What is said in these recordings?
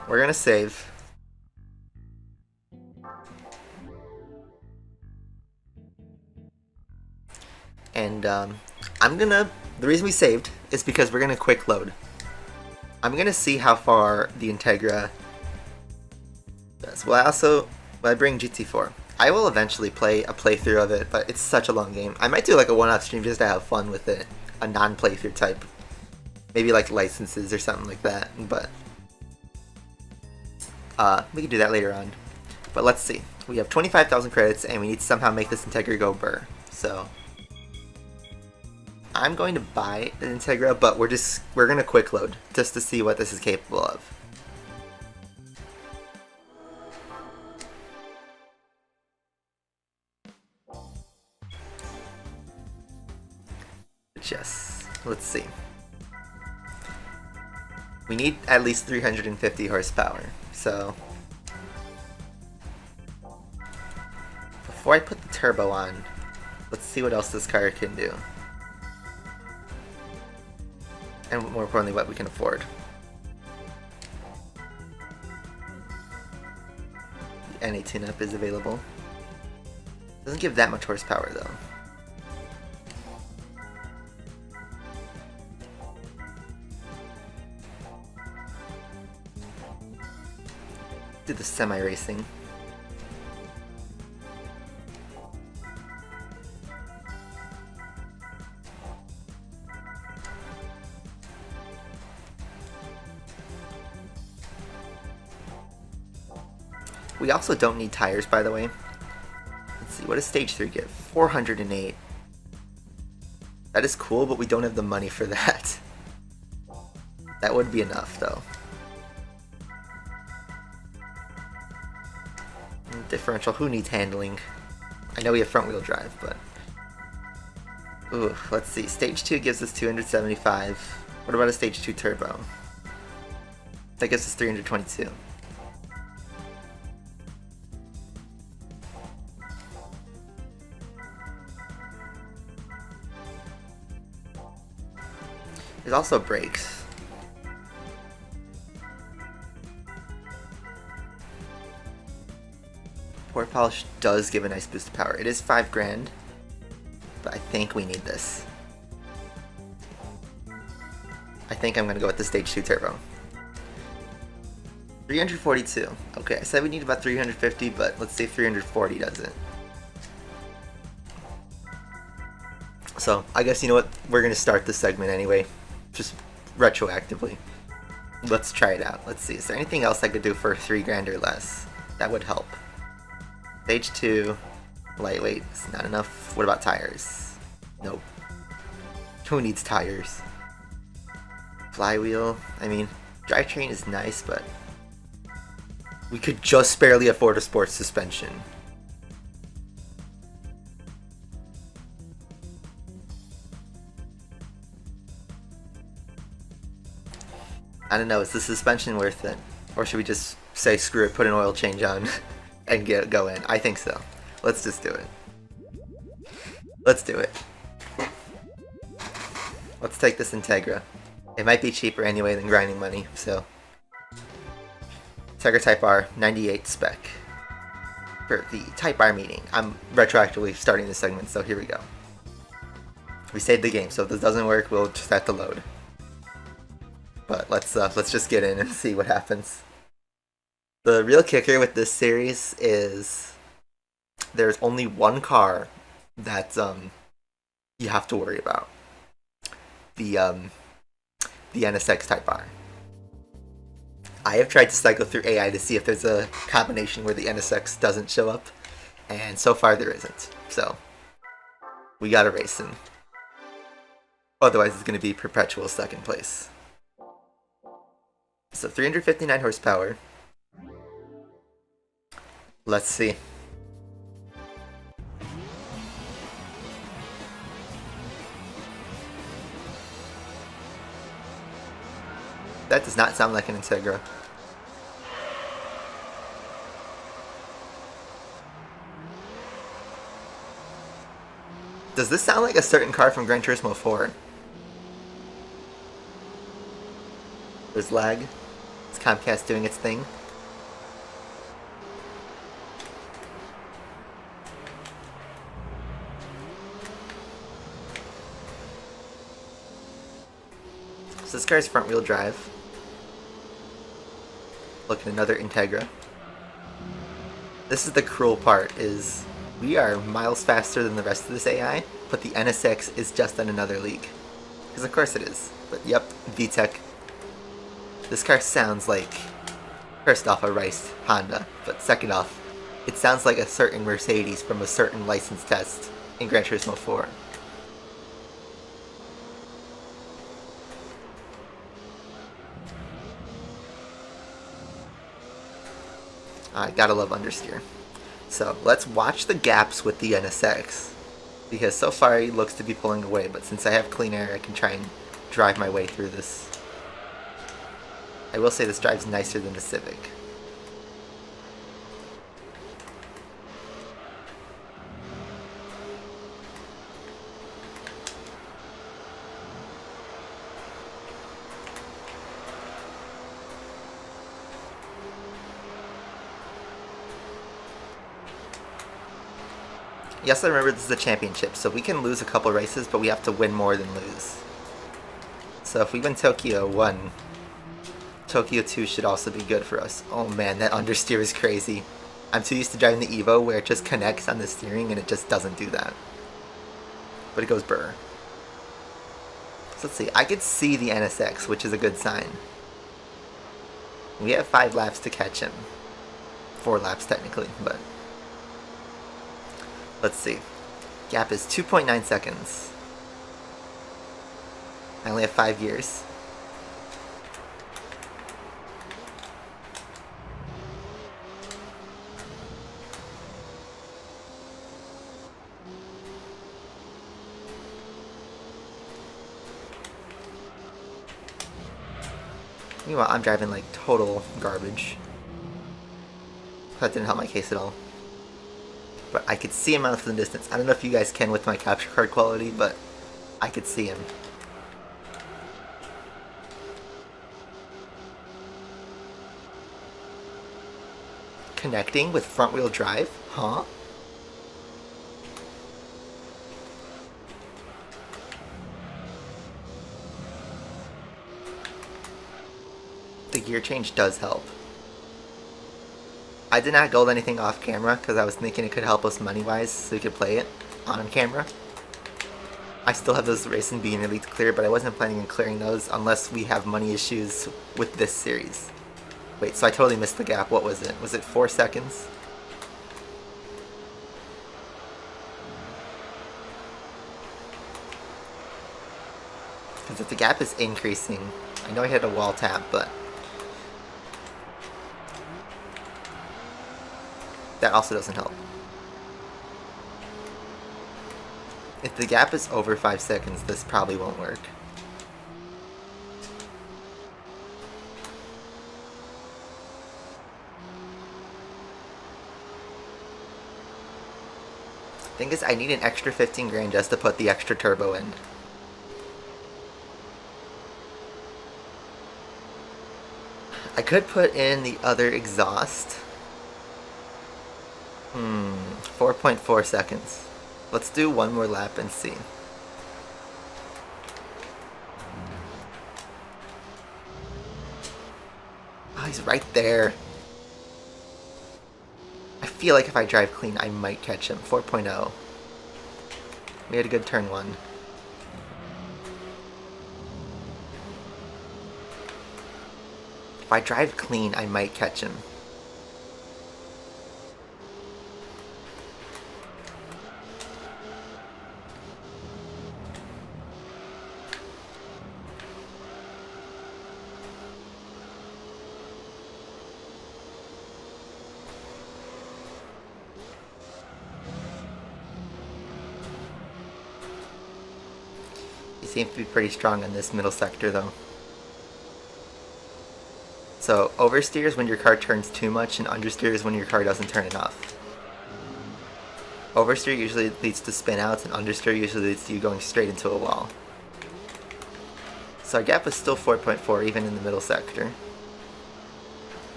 We're gonna save. And the reason we saved is because we're gonna quick load. I'm gonna see how far the Integra does. Will I bring GT4? I will eventually play a playthrough of it, but it's such a long game. I might do like a one-off stream just to have fun with it. A non-playthrough type. Maybe like licenses or something like that, but we can do that later on. But let's see. We have 25,000 credits and we need to somehow make this Integra go burr. So I'm going to buy an Integra, but we're gonna quick load just to see what this is capable of. Yes, let's see. We need at least 350 horsepower, so before I put the turbo on, let's see what else this car can do. And more importantly, what we can afford. The NA tune-up is available. Doesn't give that much horsepower though. Do the semi-racing. We also don't need tires, by the way. Let's see, what does stage 3 give? 408. That is cool, but we don't have the money for that. That would be enough, though. Differential, who needs handling? I know we have front wheel drive, but... Ooh, let's see. Stage 2 gives us 275. What about a stage 2 turbo? That gives us 322. There's also brakes. Port polish does give a nice boost of power. It is 5 grand, but I think we need this. I think I'm gonna go with the stage 2 turbo. 342. Okay, I said we need about 350, but let's see if 340 does it. So, I guess you know what? We're gonna start this segment anyway. Just retroactively. Let's try it out. Let's see. Is there anything else I could do for 3 grand or less? That would help. Stage 2, lightweight is not enough. What about tires? Nope. Who needs tires? Flywheel, I mean, drivetrain is nice, but we could just barely afford a sports suspension. I don't know, is the suspension worth it? Or should we just say screw it, put an oil change on? And go in. I think so. Let's just do it. Let's do it. Let's take this Integra. It might be cheaper anyway than grinding money, so. Integra Type R, 98 spec. For the Type R meeting. I'm retroactively starting this segment, so here we go. We saved the game, so if this doesn't work, we'll just have to load. But let's just get in and see what happens. The real kicker with this series is there's only one car that you have to worry about. The NSX Type R. I have tried to cycle through AI to see if there's a combination where the NSX doesn't show up, and so far there isn't. So we gotta race him. Otherwise it's gonna be perpetual second place. So 359 horsepower. Let's see. That does not sound like an Integra. Does this sound like a certain car from Gran Turismo 4? There's lag. It's Comcast doing its thing. So this car's front wheel drive. Look at another Integra. This is the cruel part, is we are miles faster than the rest of this AI, but the NSX is just on another league. Because of course it is. But yep, V-TEC. This car sounds like, first off, a raced Honda, but second off, it sounds like a certain Mercedes from a certain license test in Gran Turismo 4. I gotta love understeer. So let's watch the gaps with the NSX, because so far he looks to be pulling away, but since I have clean air I can try and drive my way through this. I will say this drives nicer than the Civic. Yes, I remember this is a championship, so we can lose a couple races, but we have to win more than lose. So if we win Tokyo 1, Tokyo 2 should also be good for us. Oh man, that understeer is crazy. I'm too used to driving the Evo where it just connects on the steering and it just doesn't do that. But it goes burr. So let's see, I could see the NSX, which is a good sign. We have 5 laps to catch him. 4 laps technically, but... let's see. Gap is 2.9 seconds. I only have 5 gears. Meanwhile, I'm driving like total garbage. That didn't help my case at all. But I could see him out from the distance. I don't know if you guys can with my capture card quality, but I could see him. Connecting with front wheel drive? Huh? The gear change does help. I did not gold anything off camera because I was thinking it could help us money-wise so we could play it on camera. I still have those Racing B and Elite to clear, but I wasn't planning on clearing those unless we have money issues with this series. Wait, so I totally missed the gap. What was it? Was it 4 seconds? Because if the gap is increasing, I know I hit a wall tap, but that also doesn't help. If the gap is over 5 seconds, this probably won't work. Thing is, I need an extra 15 grand just to put the extra turbo in. I could put in the other exhaust. 4.4 seconds. Let's do one more lap and see. Oh, he's right there. I feel like if I drive clean, I might catch him. 4.0. We had a good turn 1. If I drive clean, I might catch him. He seems to be pretty strong in this middle sector though. So oversteers when your car turns too much and understeers when your car doesn't turn enough. Oversteer usually leads to spin outs and understeer usually leads to you going straight into a wall. So our gap is still 4.4 even in the middle sector.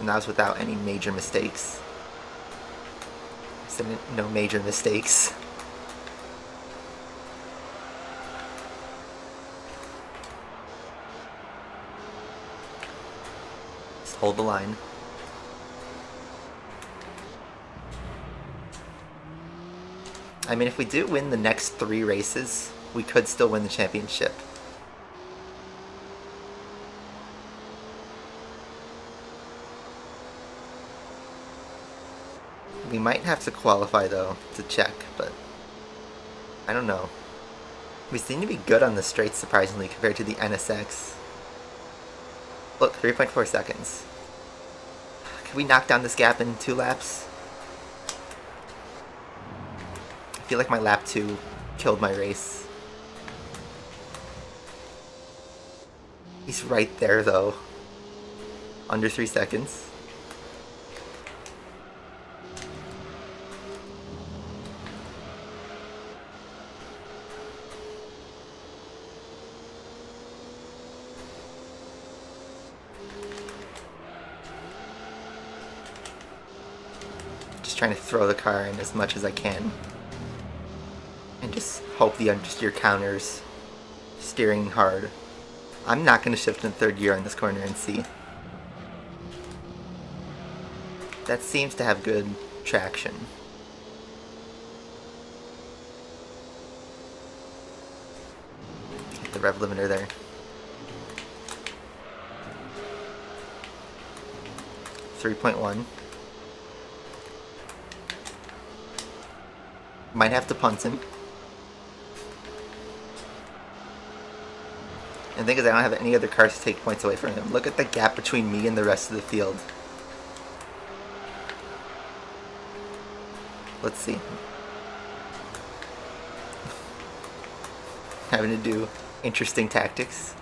And that was without any major mistakes. I said no major mistakes. Just hold the line. I mean, if we do win the next 3 races, we could still win the championship. We might have to qualify, though, to check, but I don't know. We seem to be good on the straights, surprisingly, compared to the NSX. Look, 3.4 seconds. Can we knock down this gap in 2 laps? I feel like my lap 2 killed my race. He's right there, though. Under 3 seconds. Just trying to throw the car in as much as I can. And just hope the understeer counters. Steering hard. I'm not going to shift in 3rd gear on this corner and see. That seems to have good traction. Hit the rev limiter there. .1. Might have to punt him. And the thing is, I don't have any other cars to take points away from him. Look at the gap between me and the rest of the field. Let's see. Having to do interesting tactics.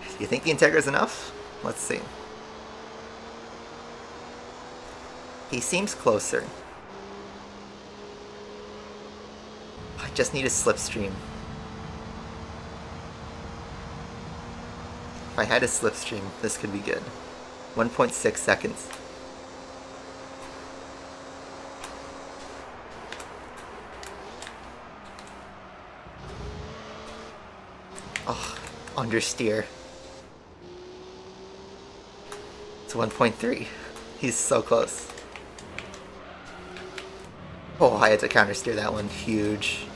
Do you think the Integra is enough? Let's see. He seems closer. I just need a slipstream. If I had a slipstream, this could be good. 1.6 seconds. Oh, understeer. It's 1.3. He's so close. Oh, I had to countersteer that one. Huge.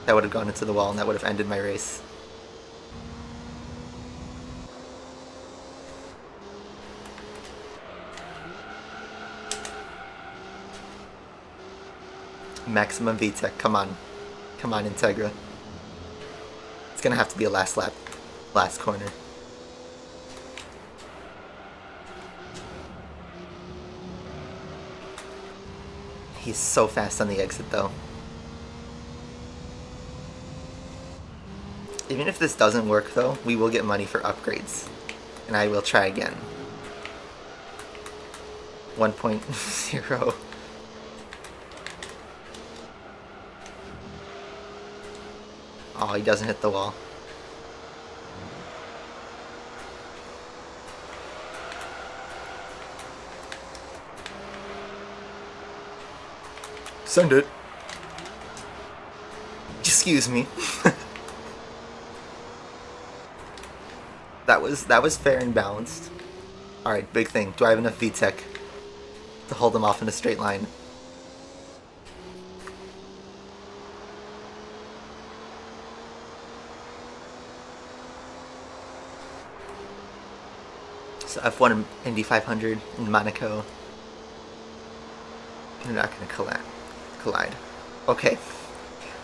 That would have gone into the wall and that would have ended my race. Maximum V-TEC. Come on. Come on, Integra. It's gonna have to be a last lap. Last corner. He's so fast on the exit, though. Even if this doesn't work, though, we will get money for upgrades. And I will try again. 1.0. Oh, he doesn't hit the wall. Send it. Excuse me. That was fair and balanced. Alright, big thing. Do I have enough V-TEC to hold them off in a straight line? So F1 Indy 500 in Monaco. They're not going to collide. Okay,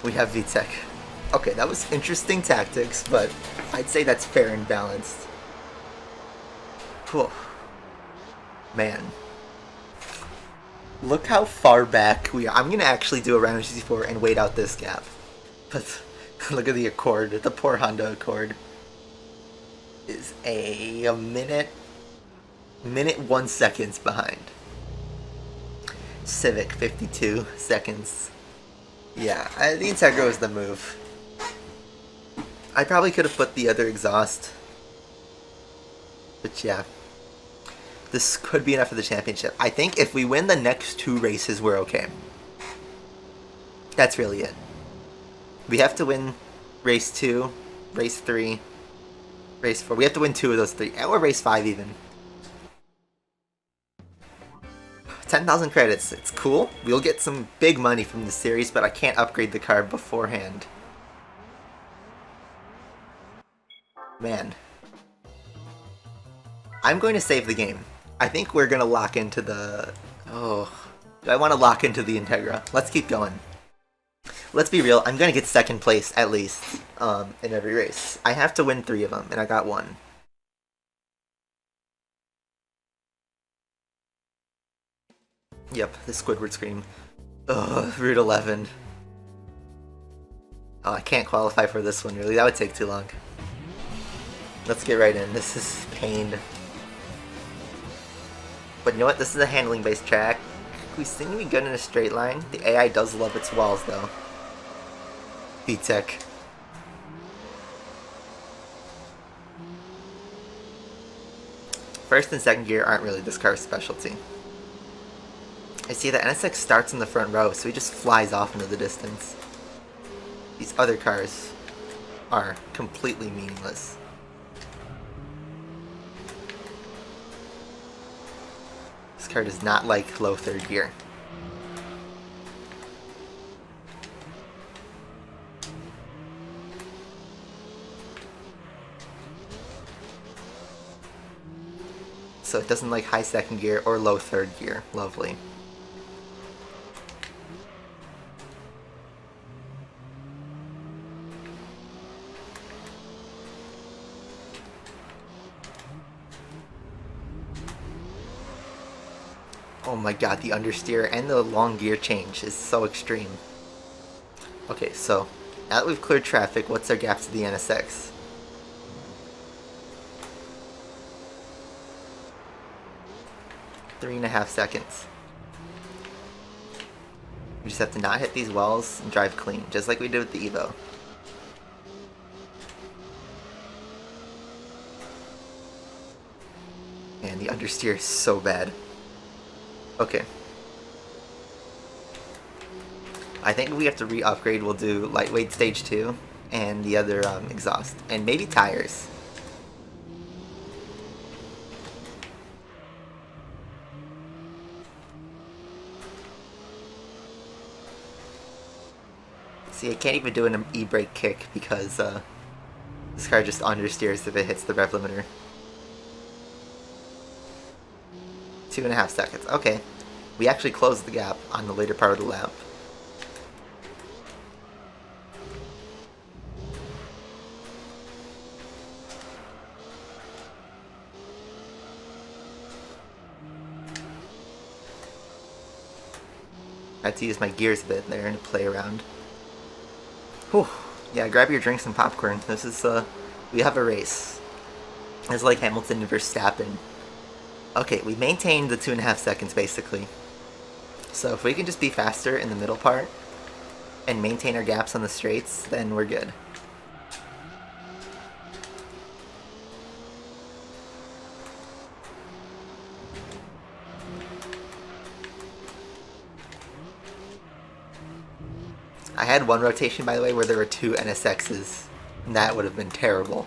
we have V-TEC. Okay, that was interesting tactics, but I'd say that's fair and balanced. Whew. Man. Look how far back we are. I'm going to actually do a round of GT4 and wait out this gap. But look at the Accord. The poor Honda Accord is a minute 1 seconds behind. Civic 52 seconds. Yeah, the Integra was the move. I probably could have put the other exhaust. But yeah. This could be enough for the championship. I think if we win the next 2 races, we're okay. That's really it. We have to win race 2, race 3, race 4. We have to win 2 of those 3. Or race 5 even. 10,000 credits. It's cool. We'll get some big money from this series, but I can't upgrade the car beforehand. Man. I'm going to save the game. I think we're going to lock into the... Oh. Do I want to lock into the Integra? Let's keep going. Let's be real. I'm going to get 2nd place, at least, in every race. I have to win 3 of them, and I got 1. Yep, the Squidward scream. Ugh, Route 11. Oh, I can't qualify for this one, really. That would take too long. Let's get right in. This is pain. But you know what? This is a handling-based track. We seem to be good in a straight line. The AI does love its walls, though. V-TEC. First and second gear aren't really this car's specialty. I see the NSX starts in the front row, so he just flies off into the distance. These other cars are completely meaningless. This car does not like low 3rd gear. So it doesn't like high 2nd gear or low 3rd gear. Lovely. Oh my god, the understeer and the long gear change is so extreme. Okay, so now that we've cleared traffic, what's our gap to the NSX? Three and a half seconds. We just have to not hit these walls and drive clean, just like we did with the Evo. And the understeer is so bad. Okay. I think we have to re-upgrade. We'll do lightweight stage 2 and the other exhaust. And maybe tires. See, I can't even do an e-brake kick because this car just understeers if it hits the rev limiter. 2.5 seconds. Okay. We actually closed the gap on the later part of the lap. I had to use my gears a bit there and play around. Whew. Yeah, grab your drinks and popcorn. This is, we have a race. It's like Hamilton and Verstappen. Okay, we maintained the 2.5 seconds, basically. So if we can just be faster in the middle part and maintain our gaps on the straights, then we're good. I had one rotation, by the way, where there were 2 NSXs, and that would have been terrible.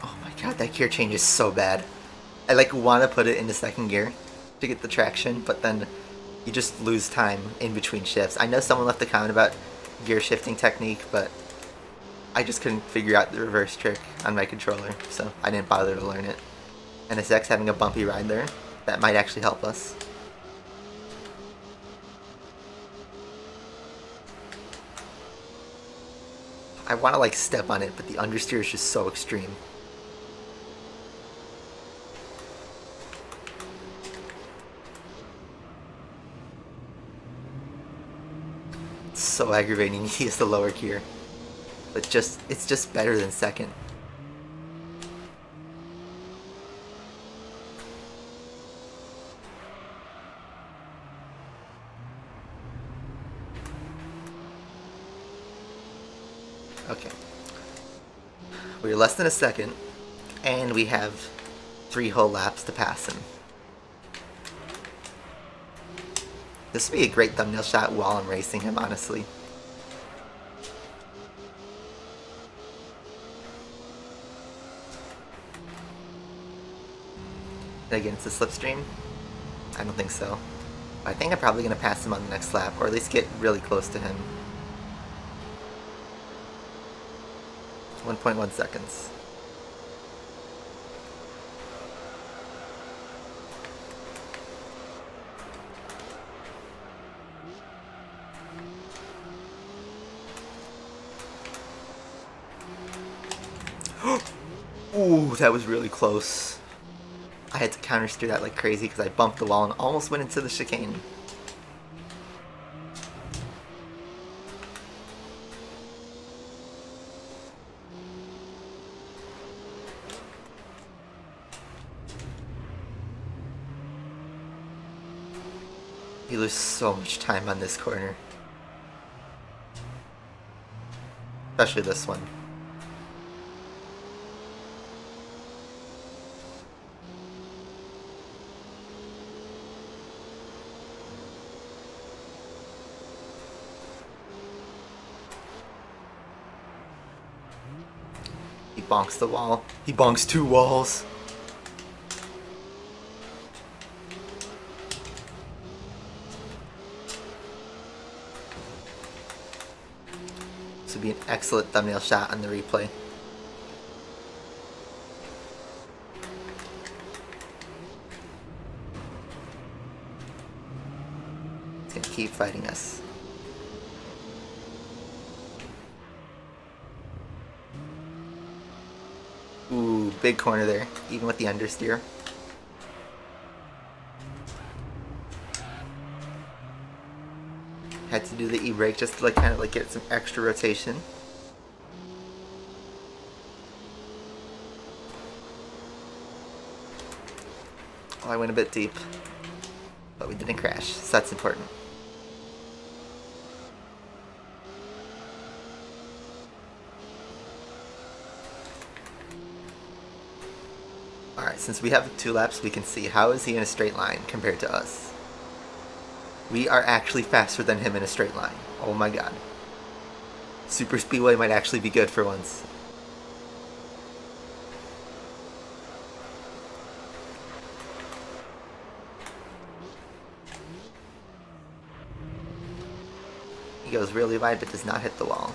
Oh my god, that gear change is so bad. I want to put it into 2nd gear to get the traction, but then you just lose time in between shifts. I know someone left a comment about gear shifting technique, but I just couldn't figure out the reverse trick on my controller, so I didn't bother to learn it. NSX having a bumpy ride there, that might actually help us. I want to step on it, but the understeer is just so extreme. It's so aggravating he is the lower gear. But it's just better than second. Okay. We're less than a second, and we have 3 whole laps to pass him. This would be a great thumbnail shot while I'm racing him, honestly. Did I get into slipstream? I don't think so. I think I'm probably going to pass him on the next lap, or at least get really close to him. 1.1 seconds. Ooh, that was really close. I had to counter steer that like crazy because I bumped the wall and almost went into the chicane. You lose so much time on this corner. Especially this one. He bonks the wall. He bonks 2 walls. This would be an excellent thumbnail shot on the replay. He's gonna keep fighting us. Ooh, big corner there, even with the understeer. Had to do the e-brake just to like kind of like get some extra rotation. Oh, I went a bit deep, but we didn't crash, so that's important. Alright, since we have 2 laps, we can see how is he in a straight line compared to us. We are actually faster than him in a straight line. Oh my god. Super Speedway might actually be good for once. He goes really wide but does not hit the wall.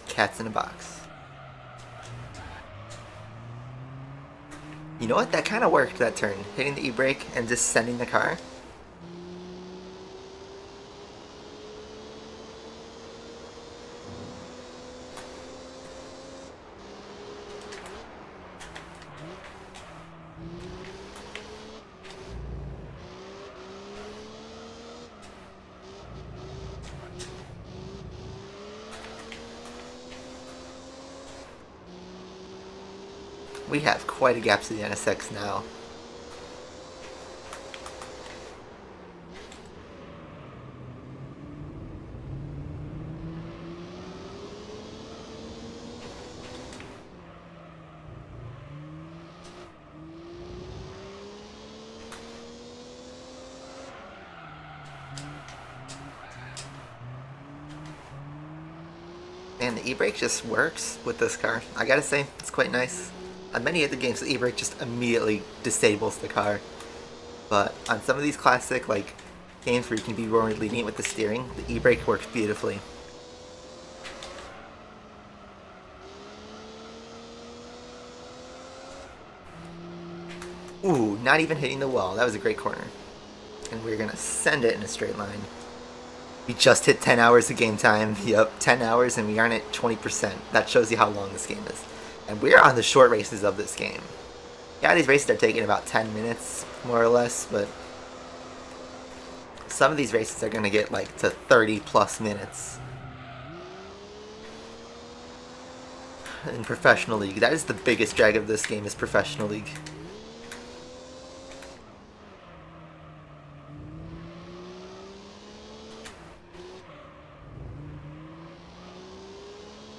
Cats in a box. You know what? That kind of worked, that turn. Hitting the e-brake and just sending the car. We have quite a gap to the NSX now. And the e-brake just works with this car. I gotta say, it's quite nice. On many of the games, the e-brake just immediately disables the car. But on some of these classic like games where you can be more lenient with the steering, the e-brake works beautifully. Ooh, not even hitting the wall. That was a great corner. And we're gonna send it in a straight line. We just hit 10 hours of game time. Yep, 10 hours and we aren't at 20%. That shows you how long this game is. And we're on the short races of this game. Yeah, these races are taking about 10 minutes, more or less, but some of these races are gonna get like to 30 plus minutes. In Professional League, that is the biggest drag of this game, is Professional League.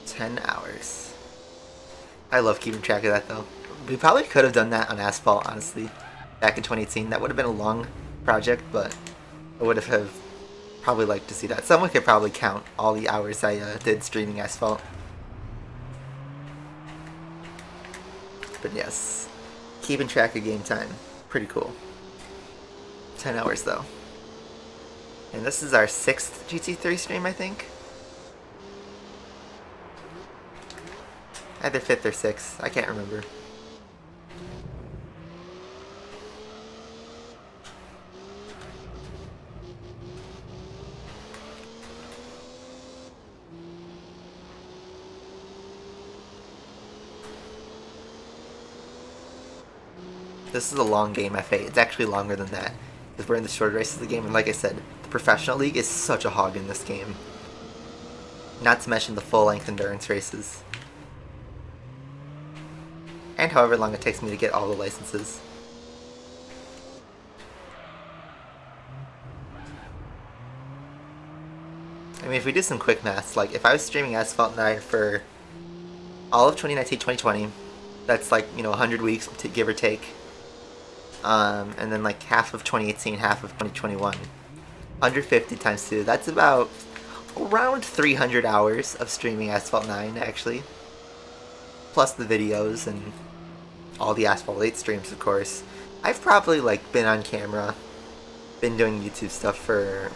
$10. I love keeping track of that though. We probably could have done that on Asphalt, honestly, back in 2018. That would have been a long project, but I would have probably liked to see that. Someone could probably count all the hours I did streaming Asphalt. But yes, keeping track of game time, pretty cool. 10 hours though. And this is our 6th GT3 stream, I think. Either 5th or 6th, I can't remember. This is a long game, FA. It's actually longer than that, because we're in the short races of the game, and like I said, the Professional League is such a hog in this game. Not to mention the full-length endurance races. And however long it takes me to get all the licenses. I mean, if we do some quick maths, like if I was streaming Asphalt 9 for all of 2019-2020, that's like, you know, 100 weeks, to give or take. And then like half of 2018, half of 2021. 150 times 2, that's about around 300 hours of streaming Asphalt 9, actually. Plus the videos and all the Asphalt 8 streams, of course. I've probably like been on camera, been doing YouTube stuff for,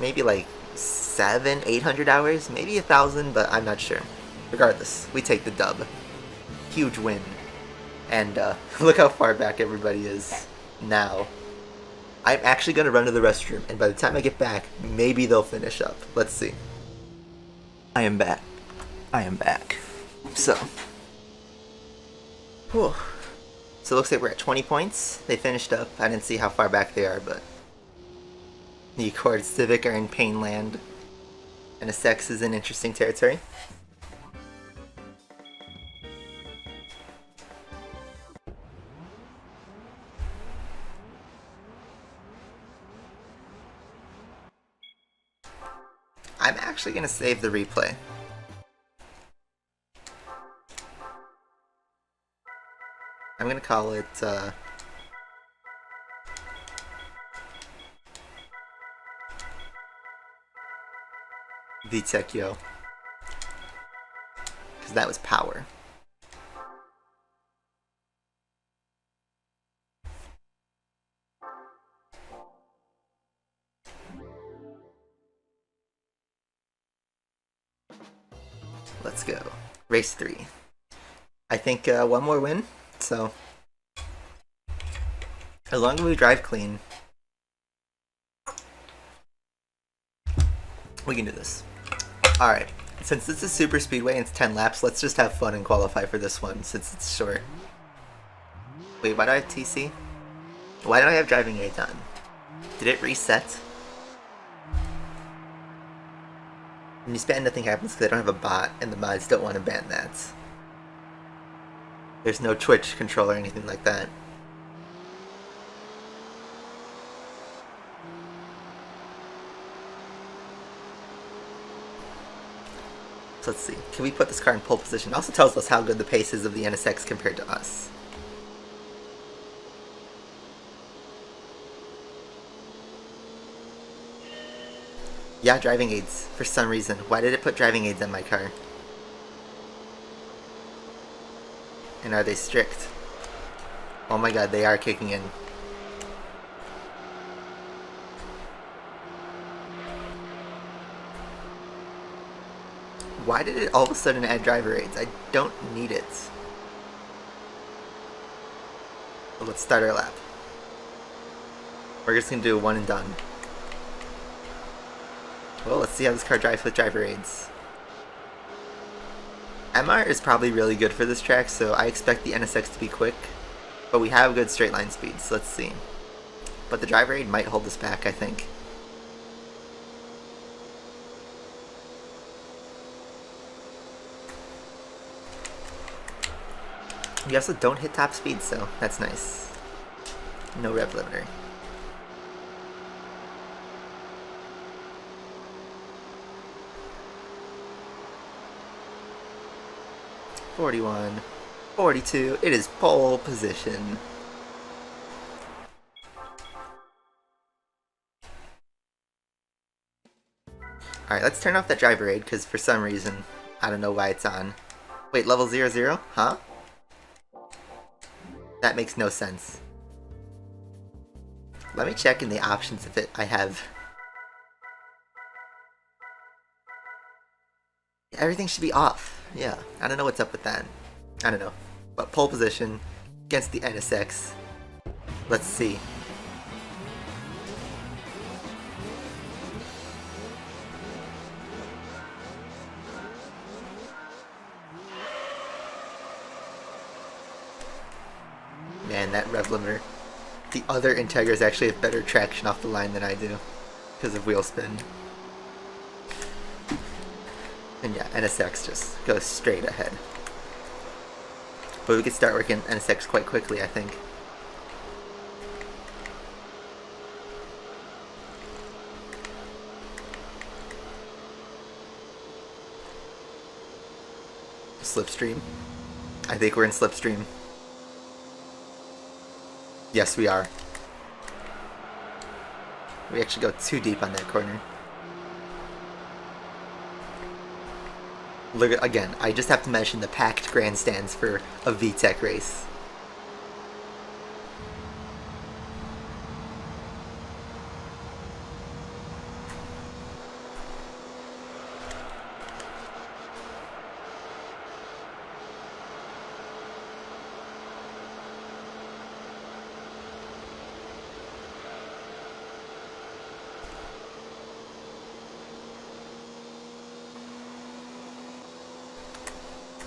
maybe like 700-800 hours, maybe 1,000, but I'm not sure. Regardless, we take the dub. Huge win. And look how far back everybody is now. I'm actually going to run to the restroom, and by the time I get back, maybe they'll finish up. Let's see. I am back. I am back. So. Whew. So it looks like we're at 20 points. They finished up. I didn't see how far back they are, but the Accord Civic are in pain land. And a Sex is in interesting territory. I'm actually going to save the replay. I'm going to call it V-TEC Yo, because that was power. Let's go. Race 3. I think one more win, so as long as we drive clean, we can do this. Alright, since this is super speedway and it's 10 laps, let's just have fun and qualify for this one since it's short. Wait, why do I have TC? Why do I have driving aids on? Did it reset? When you spam, nothing happens because I don't have a bot, and the mods don't want to ban that. There's no Twitch control or anything like that. So let's see. Can we put this car in pole position? It also tells us how good the pace is of the NSX compared to us. Yeah, driving aids, for some reason. Why did it put driving aids on my car? And are they strict? Oh my god, they are kicking in. Why did it all of a sudden add driver aids? I don't need it. But let's start our lap. We're just gonna do a one and done. Well, let's see how this car drives with driver aids. MR is probably really good for this track, so I expect the NSX to be quick. But we have good straight line speed, so let's see. But the driver aid might hold us back, I think. We also don't hit top speed, so that's nice. No rev limiter. .41, 42, it is pole position. Alright, let's turn off that driver aid, because for some reason, I don't know why it's on. Wait, level 00? Huh? That makes no sense. Let me check in the options if I have... Everything should be off. Yeah, I don't know what's up with that. I don't know. But pole position against the NSX. Let's see. Man, that rev limiter. The other Integras actually have better traction off the line than I do because of wheel spin. And yeah, NSX just goes straight ahead. But we could start working NSX quite quickly, I think. Slipstream. I think we're in slipstream. Yes, we are. We actually go too deep on that corner. Look at, again, I just have to mention the packed grandstands for a V-TEC race.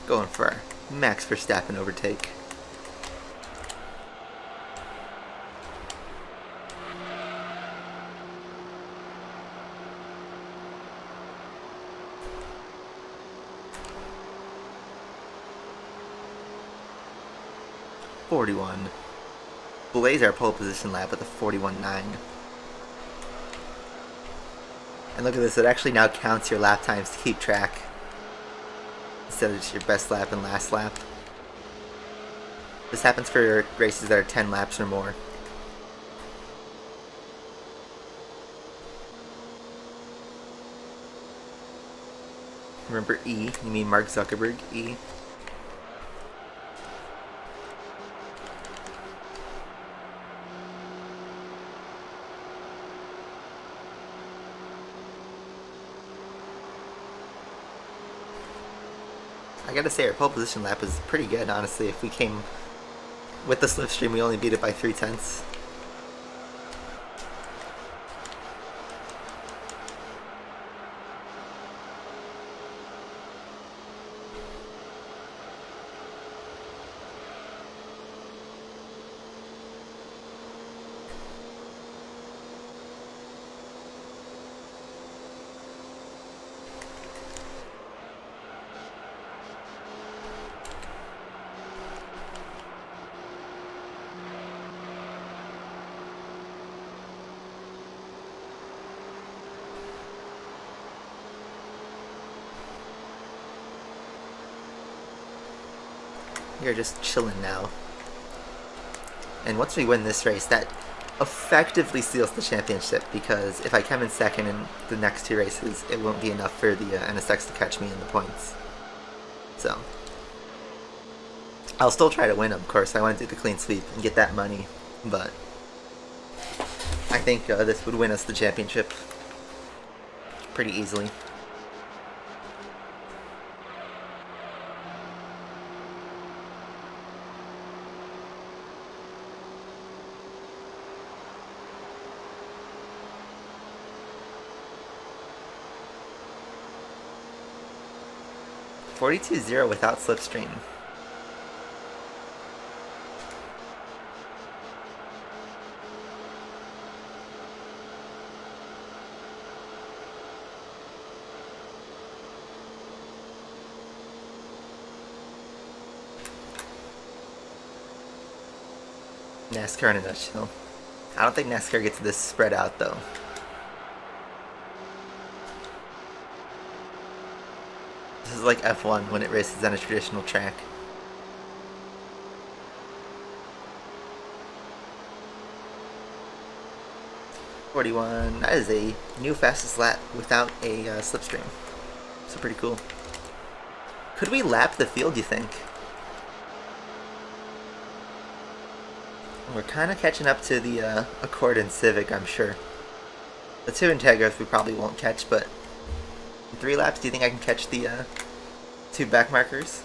Going for our Max Verstappen overtake. .41. Blaze our pole position lap with a 41.9. And look at this, it actually now counts your lap times to keep track. Instead of just your best lap and last lap. This happens for races that are 10 laps or more. Remember E, you mean Mark Zuckerberg, E. I gotta say, our pole position lap was pretty good, honestly. If we came with the slipstream, we only beat it by 0.3. You're just chilling now. And once we win this race, that effectively seals the championship, because if I come in second in the next two races, it won't be enough for the NSX to catch me in the points. So, I'll still try to win, of course. I want to do the clean sweep and get that money, but I think this would win us the championship pretty easily. 42-0 without slipstream. NASCAR in a nutshell. I don't think NASCAR gets this spread out though. This is like F1 when it races on a traditional track. .41. That is a new fastest lap without a slipstream. So pretty cool. Could we lap the field, you think? We're kind of catching up to the Accord and Civic, I'm sure. The two Integras we probably won't catch, but in 3 laps, do you think I can catch the 2 back markers?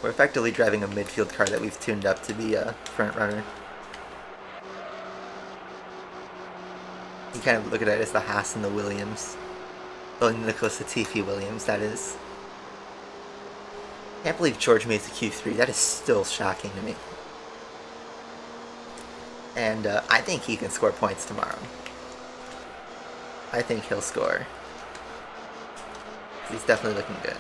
We're effectively driving a midfield car that we've tuned up to be a front runner. You kind of look at it as the Haas and the Williams. Oh, Nicholas Latifi Williams, that is. Can't believe George made the Q3. That is still shocking to me. And I think he can score points tomorrow. I think he'll score. He's definitely looking good.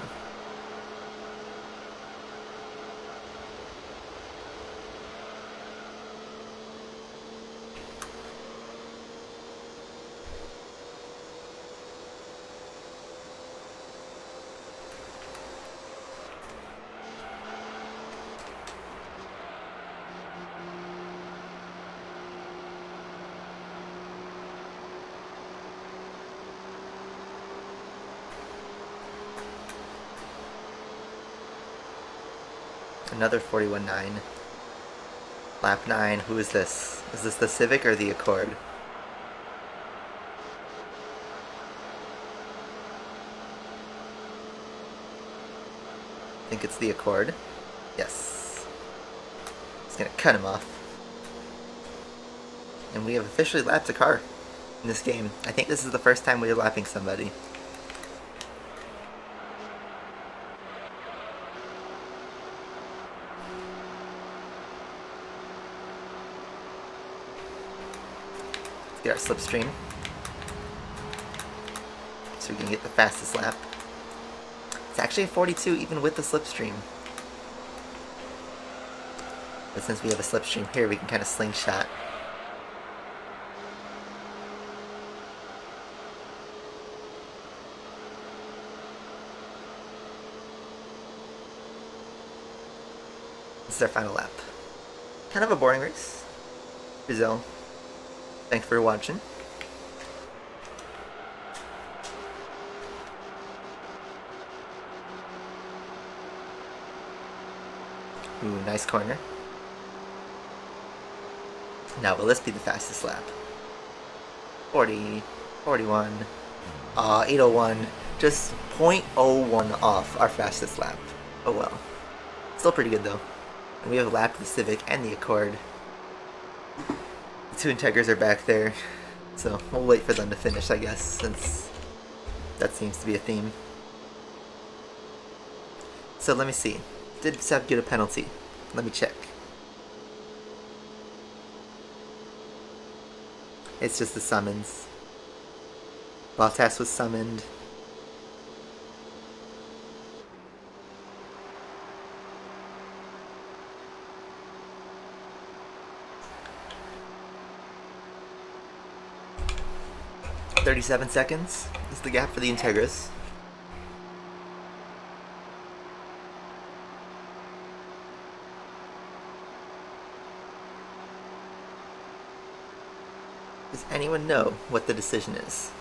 Another 41.9. Lap 9. Who is this? Is this the Civic or the Accord? I think it's the Accord. Yes. It's gonna cut him off. And we have officially lapped a car in this game. I think this is the first time we are lapping somebody. Get our slipstream so we can get the fastest lap. It's actually a 42 even with the slipstream. But since we have a slipstream here, we can kind of slingshot. This is our final lap. Kind of a boring race. Brazil. Thanks for watching. Ooh, nice corner. Now will this be the fastest lap? 40, 41, 801. Just 0.01 off our fastest lap. Oh well. Still pretty good though. And we have lapped the Civic and the Accord. The 2 Integras are back there, so we'll wait for them to finish, I guess, since that seems to be a theme. So let me see. Did Seb get a penalty? Let me check. It's just a summons. Bottas was summoned. .37 seconds is the gap for the Integras. Does anyone know what the decision is?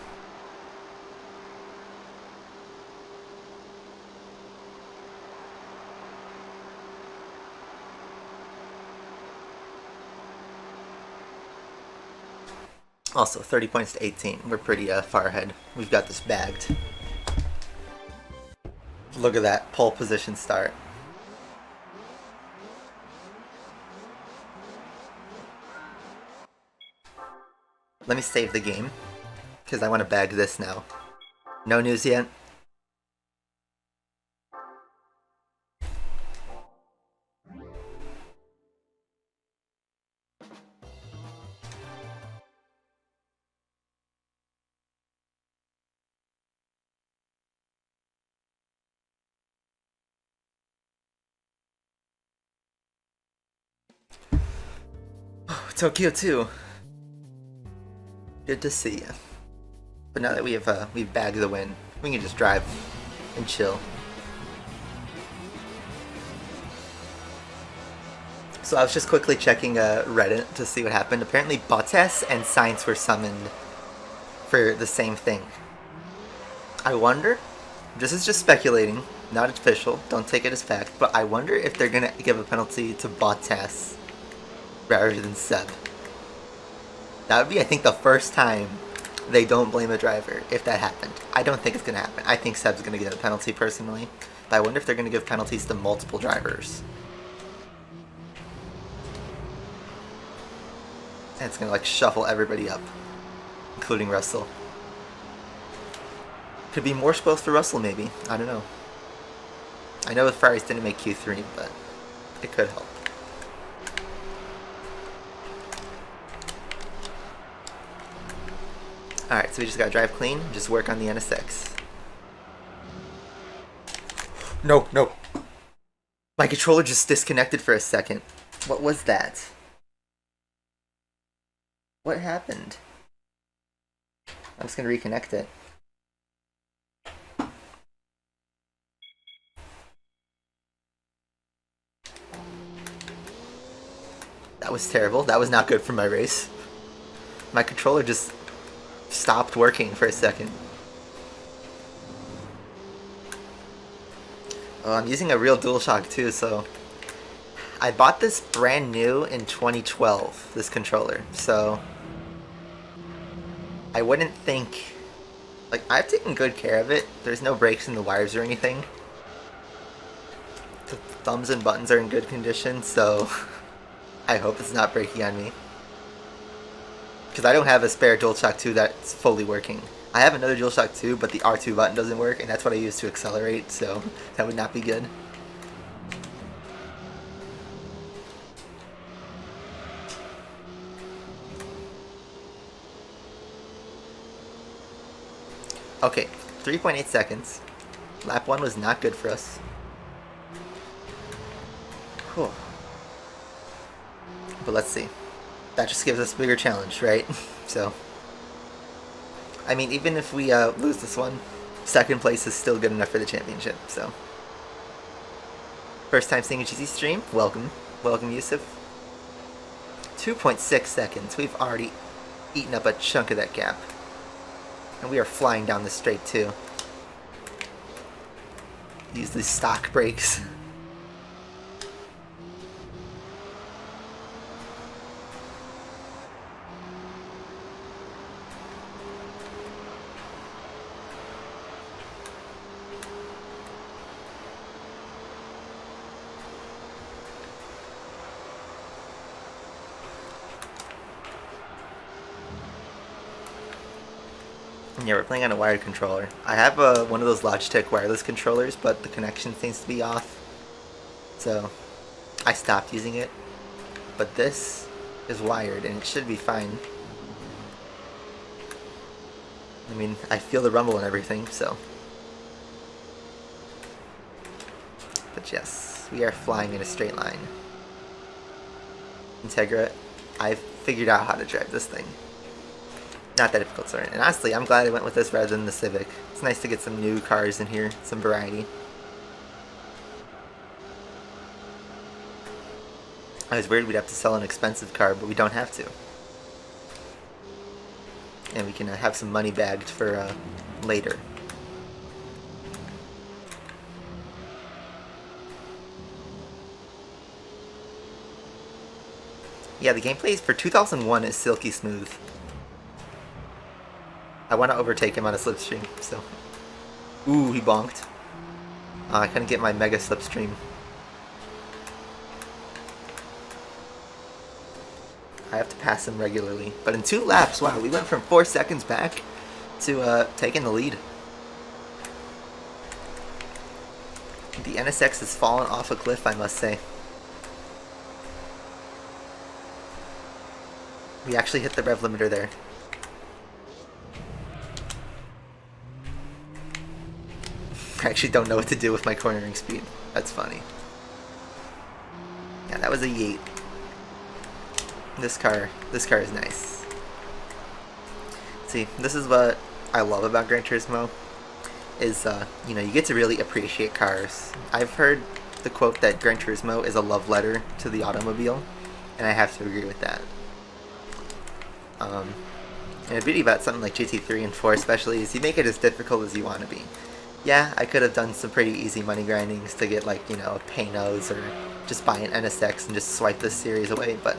Also, 30 points to 18. We're pretty far ahead. We've got this bagged. Look at that pole position start. Let me save the game, because I want to bag this now. No news yet. Tokyo too. Good to see you. But now that we've bagged the win, we can just drive and chill. So I was just quickly checking Reddit to see what happened. Apparently Bottas and Sainz were summoned for the same thing. I wonder, this is just speculating, not official, don't take it as fact, but I wonder if they're going to give a penalty to Bottas rather than Seb. That would be, I think, the first time they don't blame a driver if that happened. I don't think it's going to happen. I think Seb's going to get a penalty personally, but I wonder if they're going to give penalties to multiple drivers. And it's going to like shuffle everybody up, including Russell. Could be more spoils for Russell, maybe. I don't know. I know the Ferraris didn't make Q3, but it could help. Alright, so we just gotta drive clean, just work on the NSX. No, no. My controller just disconnected for a second. What was that? What happened? I'm just gonna reconnect it. That was terrible. That was not good for my race. My controller just stopped working for a second. Oh, I'm using a real DualShock too, so I bought this brand new in 2012, this controller, so I wouldn't think, like, I've taken good care of it. There's no breaks in the wires or anything. The thumbs and buttons are in good condition, so I hope it's not breaking on me. Because I don't have a spare DualShock 2 that's fully working. I have another DualShock 2, but the R2 button doesn't work, and that's what I use to accelerate, so that would not be good. Okay, 3.8 seconds. Lap 1 was not good for us. Whew. But let's see. That just gives us a bigger challenge, right? So, I mean, even if we lose this one, second place is still good enough for the championship, so. First time seeing a GC stream? Welcome. Welcome, Yusuf. 2.6 seconds. We've already eaten up a chunk of that gap. And we are flying down the straight, too. Use these stock brakes. Yeah, we're playing on a wired controller. I have one of those Logitech wireless controllers, but the connection seems to be off. So, I stopped using it. But this is wired, and it should be fine. I mean, I feel the rumble and everything, so. But yes, we are flying in a straight line. Integra, I've figured out how to drive this thing. Not that difficult to learn. And honestly, I'm glad I went with this rather than the Civic. It's nice to get some new cars in here, some variety. I was worried we'd have to sell an expensive car, but we don't have to. And we can have some money bagged for later. Yeah, the gameplay for 2001 is silky smooth. I want to overtake him on a slipstream, so. Ooh, he bonked. I couldn't get my mega slipstream. I have to pass him regularly. But in 2 laps, wow, we went from 4 seconds back to taking the lead. The NSX has fallen off a cliff, I must say. We actually hit the rev limiter there. I actually don't know what to do with my cornering speed. That's funny. Yeah, that was a yeet. This car is nice. See, this is what I love about Gran Turismo, is, you know, you get to really appreciate cars. I've heard the quote that Gran Turismo is a love letter to the automobile, and I have to agree with that. And the beauty about something like GT3 and 4 especially is you make it as difficult as you want to be. Yeah, I could have done some pretty easy money grindings to get, like, you know, a Paynos or just buy an NSX and just swipe this series away, but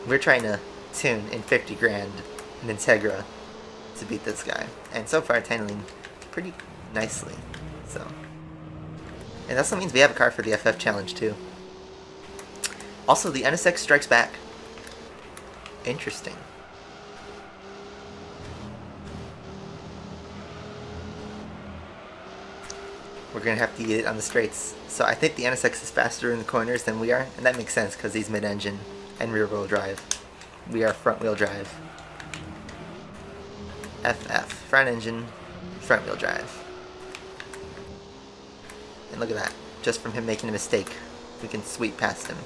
we're trying to tune in 50 grand an Integra to beat this guy, and so far it's handling pretty nicely. So, and that also means we have a car for the FF challenge too. Also, the NSX strikes back. Interesting. We're gonna have to eat it on the straights. So I think the NSX is faster in the corners than we are, and that makes sense because he's mid-engine and rear-wheel drive. We are front-wheel drive. FF, front engine, front-wheel drive. And look at that. Just from him making a mistake, we can sweep past him.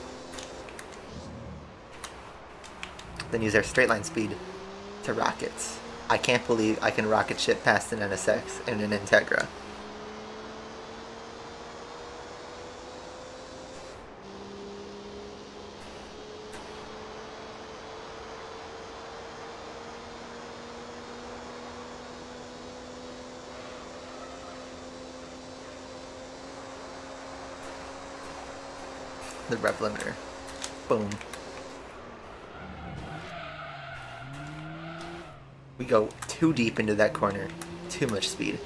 Then use our straight line speed to rockets. I can't believe I can rocket ship past an NSX and an Integra. The rev limiter. Boom. We go too deep into that corner. Too much speed.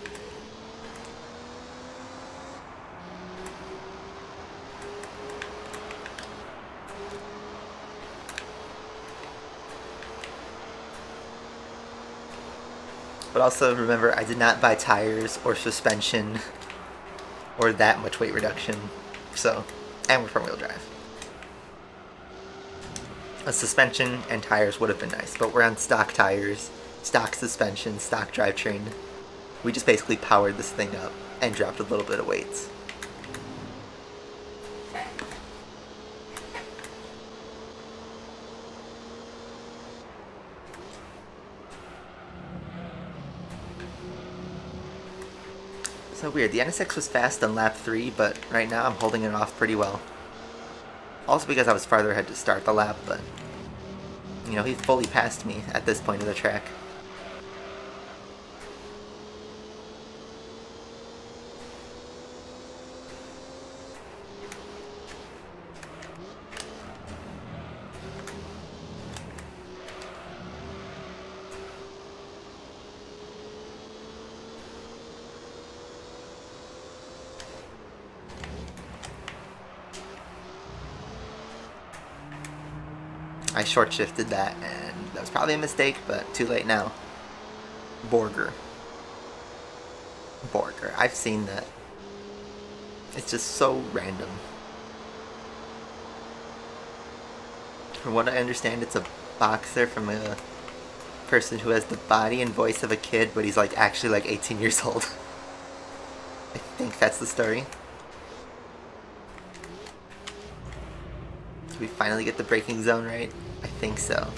But also remember, I did not buy tires or suspension or that much weight reduction. So, and we're front wheel drive. A suspension and tires would have been nice, but we're on stock tires, stock suspension, stock drivetrain. We just basically powered this thing up and dropped a little bit of weights. So weird, the NSX was fast on lap 3, but right now I'm holding it off pretty well. Also because I was farther ahead to start the lap, but, you know, he fully passed me at this point of the track. I short shifted that, and that was probably a mistake, but too late now. Borger. I've seen that. It's just so random. From what I understand, it's a boxer from a person who has the body and voice of a kid, but he's like actually like 18 years old. I think that's the story. Did we finally get the braking zone right? I think so.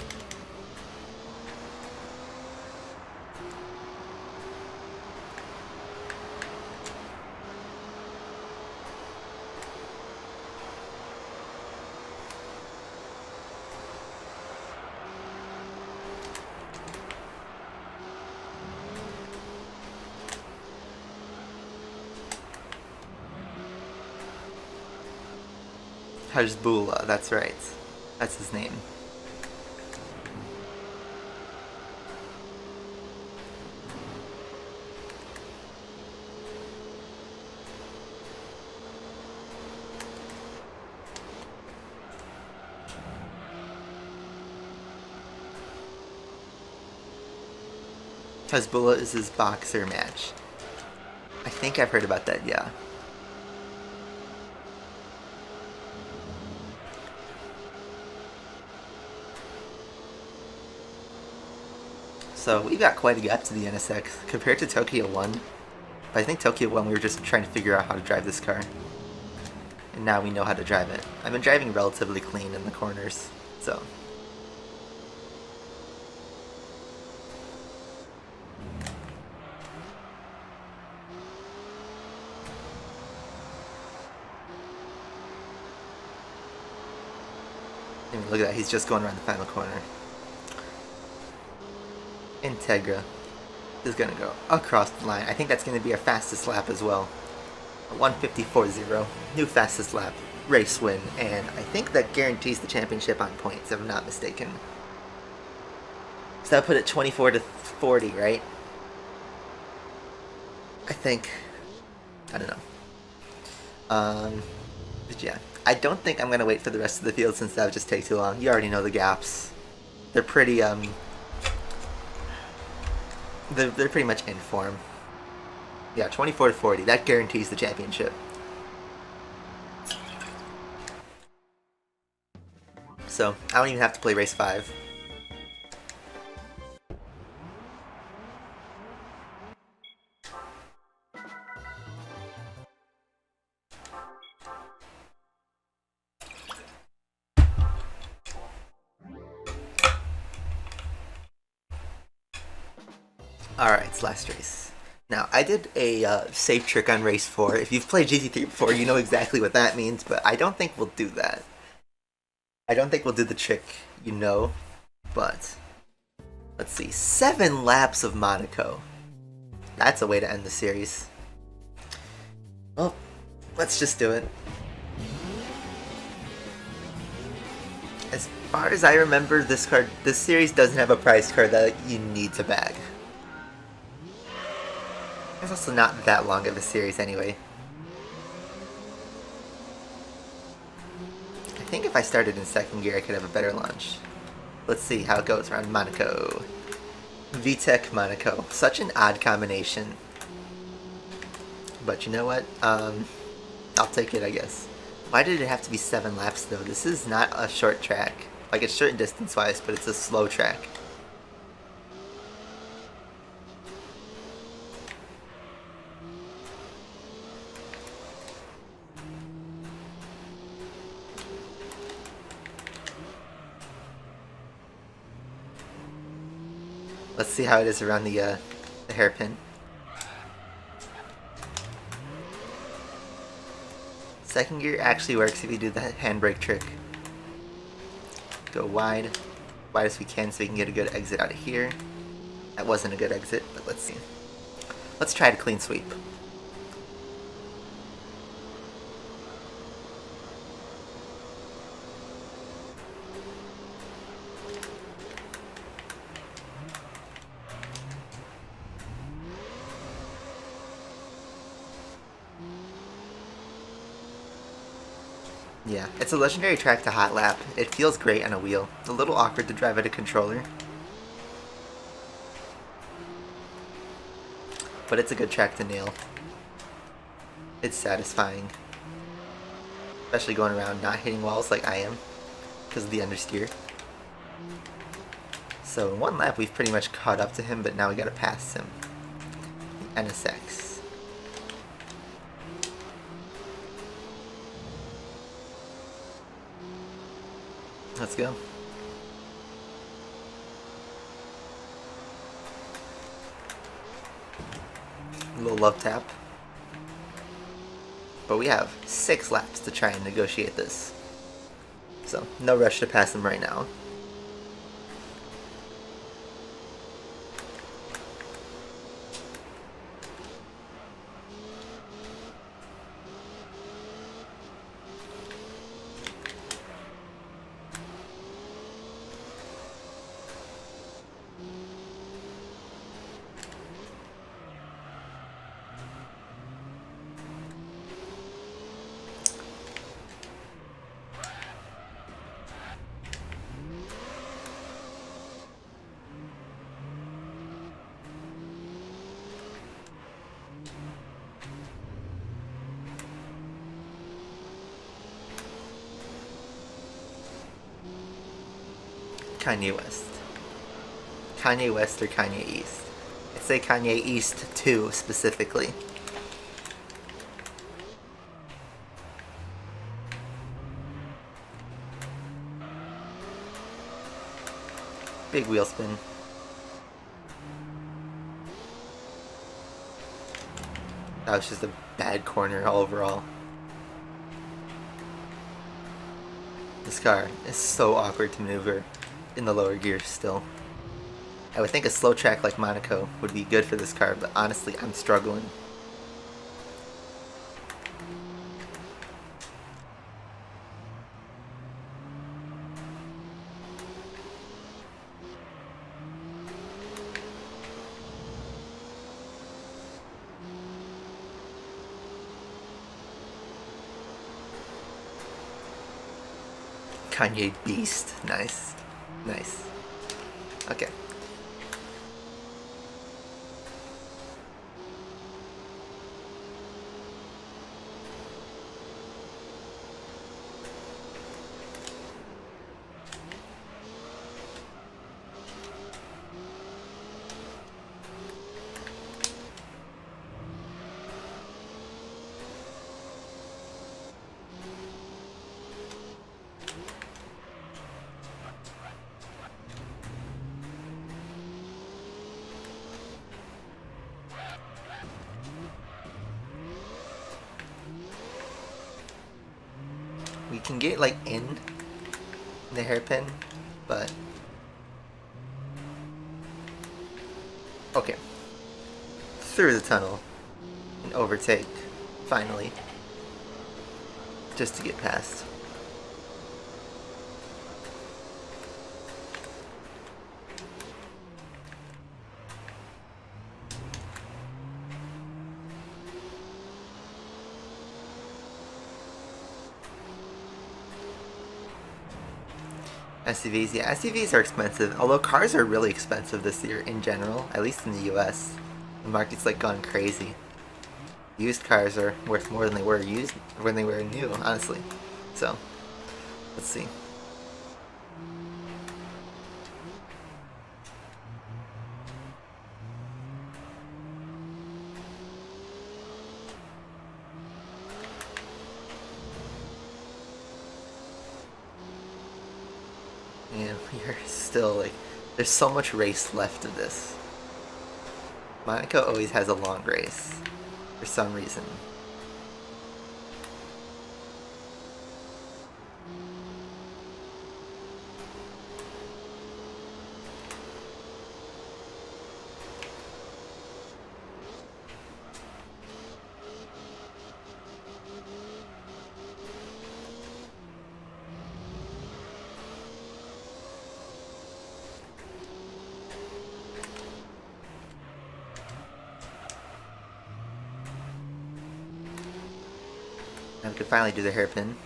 Hajbullah, that's right. That's his name. Hezbollah is his boxer match. I think I've heard about that, yeah. So we got quite a gap to the NSX compared to Tokyo 1. But I think Tokyo 1 we were just trying to figure out how to drive this car. And now we know how to drive it. I've been driving relatively clean in the corners So. I mean, look at that, he's just going around the final corner. Integra is going to go across the line. I think that's going to be our fastest lap as well. A 1:54.0, new fastest lap, race win, and I think that guarantees the championship on points, if I'm not mistaken. So that put it 24-40, right? I think. I don't know. But yeah, I don't think I'm going to wait for the rest of the field since that would just take too long. You already know the gaps. They're pretty, they're pretty much in form. Yeah, 24-40. That guarantees the championship. So, I don't even have to play race 5. Alright, it's last race. Now, I did a safe trick on race 4. If you've played GT3 before, you know exactly what that means, but I don't think we'll do that. I don't think we'll do the trick, you know, but let's see. 7 laps of Monaco. That's a way to end the series. Well, let's just do it. As far as I remember, this series doesn't have a prize card that you need to bag. It's also not that long of a series anyway. I think if I started in second gear, I could have a better launch. Let's see how it goes around Monaco. V-TEC Monaco. Such an odd combination. But you know what? I'll take it, I guess. Why did it have to be 7 laps, though? This is not a short track. Like, it's short distance-wise, but it's a slow track. Let's see how it is around the hairpin. Second gear actually works if you do the handbrake trick. Go wide as we can so we can get a good exit out of here. That wasn't a good exit, but let's see. Let's try to clean sweep. Yeah, it's a legendary track to hot lap. It feels great on a wheel. A little awkward to drive at a controller. But it's a good track to nail. It's satisfying. Especially going around not hitting walls like I am. Because of the understeer. So in one lap we've pretty much caught up to him, but now we gotta pass him. The NSX. Let's go. A little love tap. But we have 6 laps to try and negotiate this. So, no rush to pass him right now. Kanye West. Kanye West or Kanye East? I'd say Kanye East 2 specifically. Big wheel spin. That was just a bad corner overall. This car is so awkward to maneuver in the lower gears still. I would think a slow track like Monaco would be good for this car, but honestly, I'm struggling. Kanye beast. Nice. Nice. Okay. We can get like in the hairpin, but okay. Through the tunnel and overtake finally, just to get past. SUVs, yeah, SUVs are expensive, although cars are really expensive this year in general, at least in the US. The market's like gone crazy. Used cars are worth more than they were new, honestly. So, let's see. And we are still like, there's so much race left of this. Monaco always has a long race, for some reason. Now we can finally do the hairpin.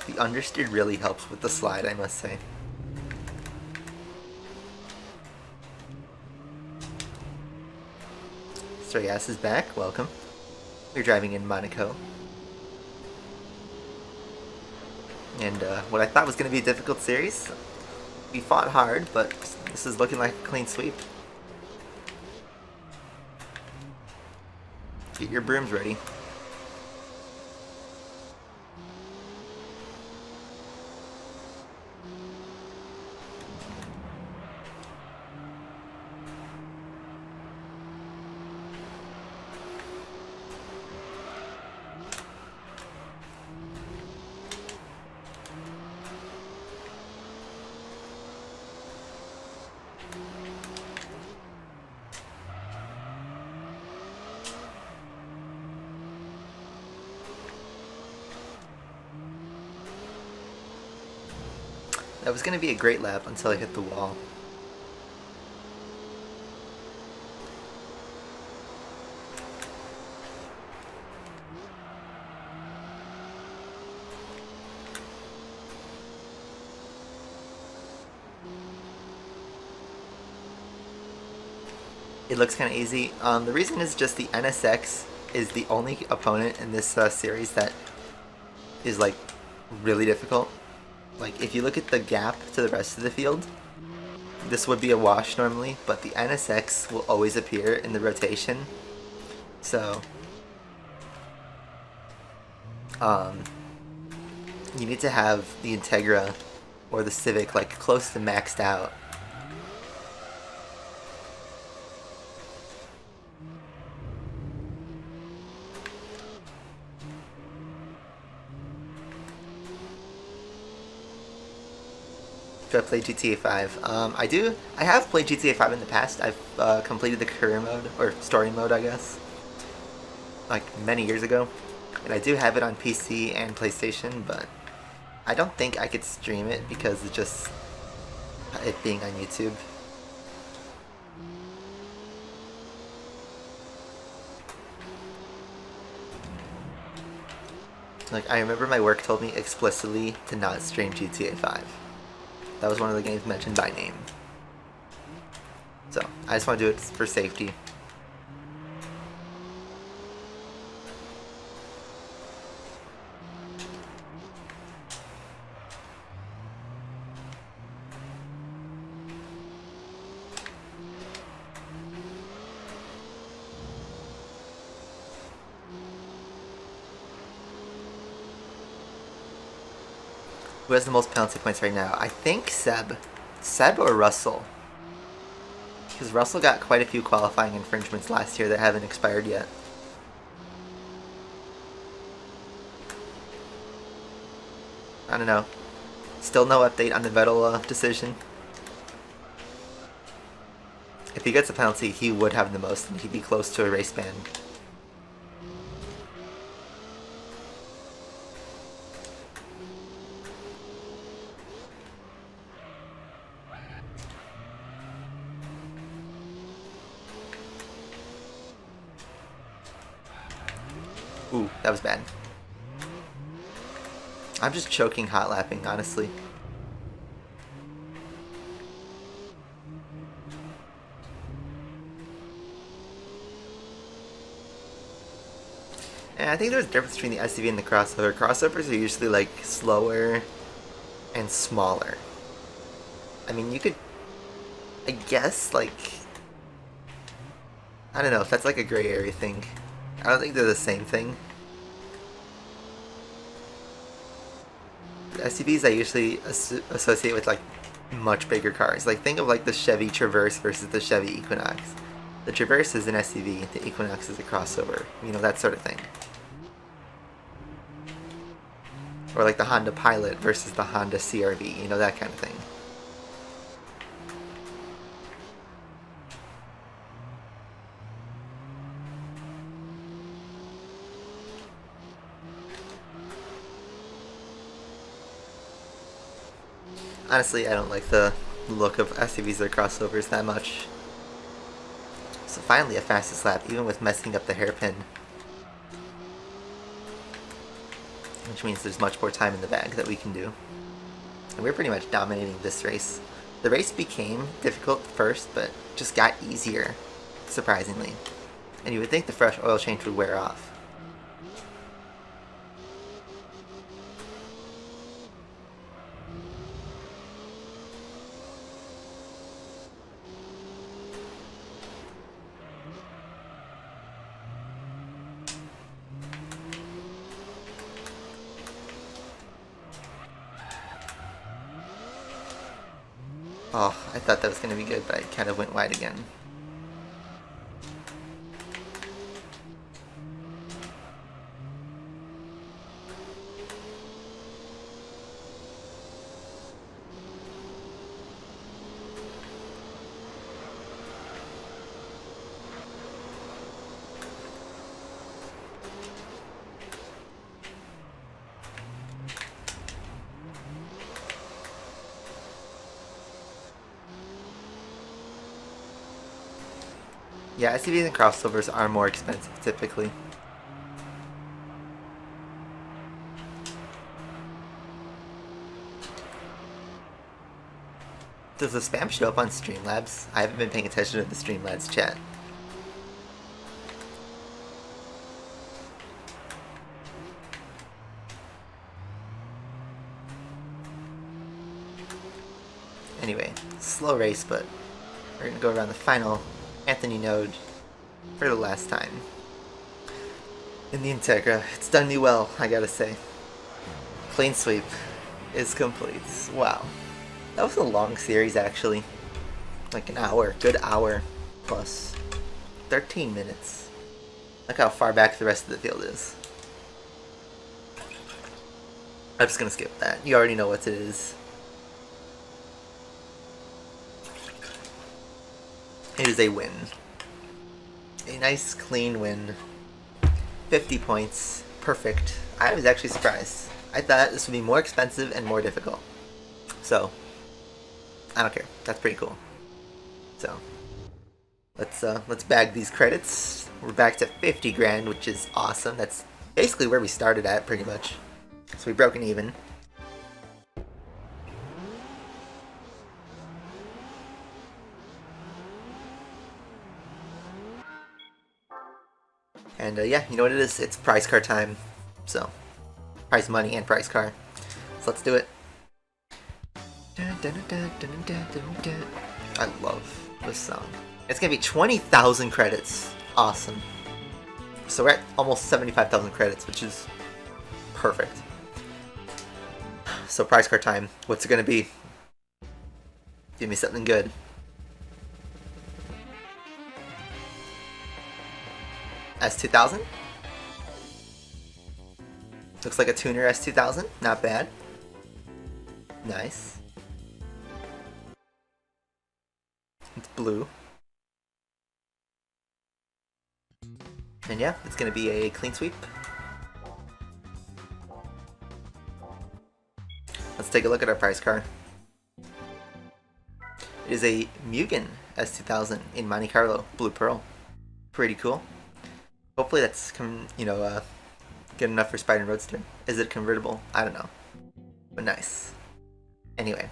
The understeer really helps with the slide, I must say. Strayas is back, welcome. We're driving in Monaco. And what I thought was going to be a difficult series, we fought hard, but this is looking like a clean sweep. Get your brooms ready. That was going to be a great lap until I hit the wall. It looks kind of easy. The reason is just the NSX is the only opponent in this series that is like really difficult. Like, if you look at the gap to the rest of the field, this would be a wash normally, but the NSX will always appear in the rotation. So, you need to have the Integra or the Civic like close to maxed out. Do I play GTA 5? I do. I have played GTA 5 in the past. I've completed the career mode, or story mode, I guess, like many years ago. And I do have it on PC and PlayStation, but I don't think I could stream it because of just it being on YouTube. Like, I remember my work told me explicitly to not stream GTA 5. That was one of the games mentioned by name. So, I just want to do it for safety. Who has the most penalty points right now? I think Seb. Seb or Russell? Because Russell got quite a few qualifying infringements last year that haven't expired yet. I don't know. Still no update on the Vettel decision. If he gets a penalty, he would have the most, and he'd be close to a race ban. Ooh, that was bad. I'm just choking hot lapping, honestly. And I think there's a difference between the SUV and the crossover. Crossovers are usually like slower and smaller. I mean, you could, I guess, like, I don't know if that's like a gray area thing. I don't think they're the same thing. SUVs I usually associate with like much bigger cars. Like, think of like the Chevy Traverse versus the Chevy Equinox. The Traverse is an SUV, the Equinox is a crossover. You know, that sort of thing. Or like the Honda Pilot versus the Honda CR-V, you know, that kind of thing. Honestly, I don't like the look of SUVs or crossovers that much. So finally a fastest lap, even with messing up the hairpin. Which means there's much more time in the bag that we can do. And we're pretty much dominating this race. The race became difficult first, but just got easier, surprisingly. And you would think the fresh oil change would wear off. Oh, I thought that was going to be good, but I kind of went wide again. Yeah, SUVs and crossovers are more expensive typically. Does the spam show up on Streamlabs? I haven't been paying attention to the Streamlabs chat. Anyway, slow race, but we're gonna go around the final Anthony node for the last time. In the Integra, it's done me well, I gotta say. Clean sweep is complete. Wow. That was a long series, actually. Like an hour. Good hour plus. 13 minutes. Look how far back the rest of the field is. I'm just gonna skip that. You already know what it is. It is a win. A nice, clean win. 50 points. Perfect. I was actually surprised. I thought this would be more expensive and more difficult. So, I don't care. That's pretty cool. So, let's bag these credits. We're back to 50 grand, which is awesome. That's basically where we started at, pretty much. So we broke an even. And yeah, you know what it is? It's prize car time. So, prize money and prize car. So let's do it. I love this song. It's gonna be 20,000 credits. Awesome. So we're at almost 75,000 credits, which is perfect. So prize car time. What's it gonna be? Give me something good. S2000? Looks like a tuner S2000. Not bad. Nice. It's blue. And yeah, it's gonna be a clean sweep. Let's take a look at our prize car. It is a Mugen S2000 in Monte Carlo, Blue Pearl. Pretty cool. Hopefully that's good enough for Spider Roadster. Is it convertible? I don't know. But nice. Anyway.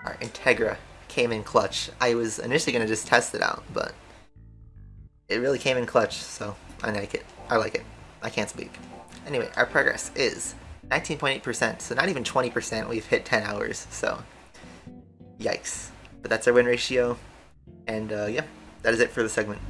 Our Integra came in clutch. I was initially going to just test it out, but it really came in clutch, so I like it. I can't speak. Anyway, our progress is 19.8%, so not even 20%. We've hit 10 hours, so yikes. But that's our win ratio, and yeah, that is it for the segment.